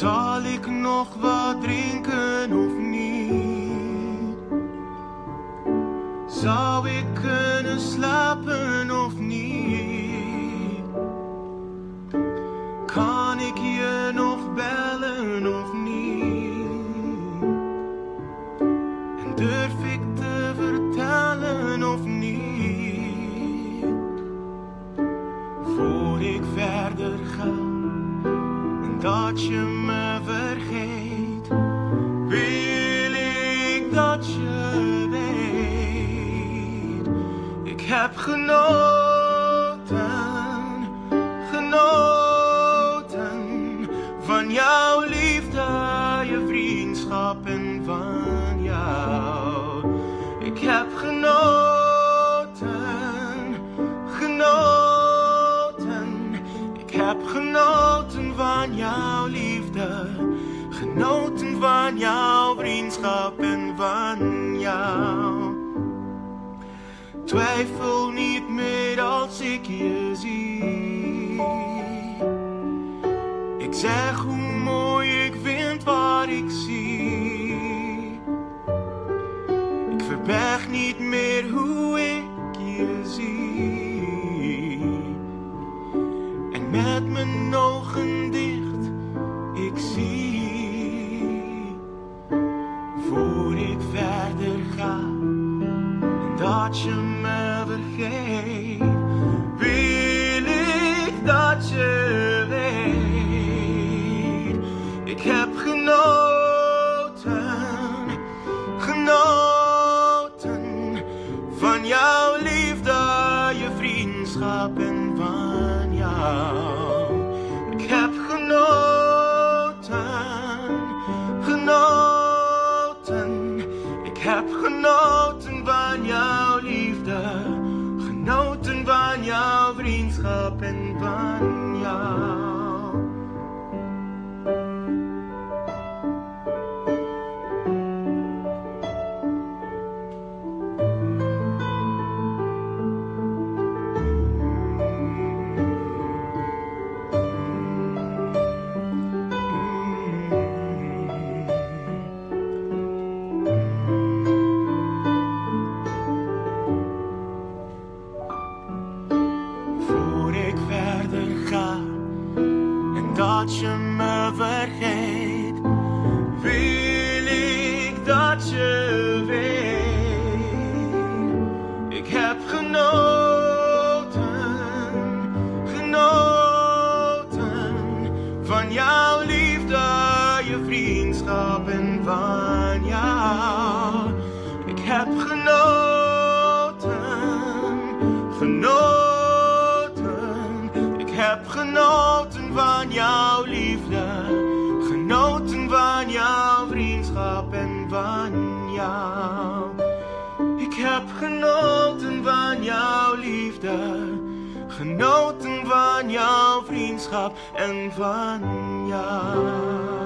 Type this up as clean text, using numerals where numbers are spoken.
Zal ik nog wat drinken of niet? Zou ik kunnen slapen of niet? Kan ik je nog bellen of niet? En durf ik te vertellen of niet? Voor ik verder ga en dat je me vergeet, wil ik dat je weet. Ik heb genoten van jouw liefde, je vriendschap en van jou. Ik heb genoten van jouw liefde, genoten van jouw vriendschap en van jou. Twijfel niet meer als ik je zie. Ik zeg hoe mooi ik vind wat ik zie. Ik verberg niet meer hoe ik je zie. En met mijn ogen dicht, ik zie. Voor ik verder ga en dat je me vergeet, wil ik dat je weet. Ik heb genoten van jouw liefde, je vriendschap en van jou. Ik heb genoten, ik heb genoten van jouw liefde, genoten van jouw vriendschap en van jou. Dat je me vergeet, wil ik dat je weet. Ik heb genoten van jouw liefde, je vriendschap en van jou. Ik heb genoten van jouw liefde, genoten van jouw vriendschap en van jou. Ik heb genoten van jouw liefde, genoten van jouw vriendschap en van jou.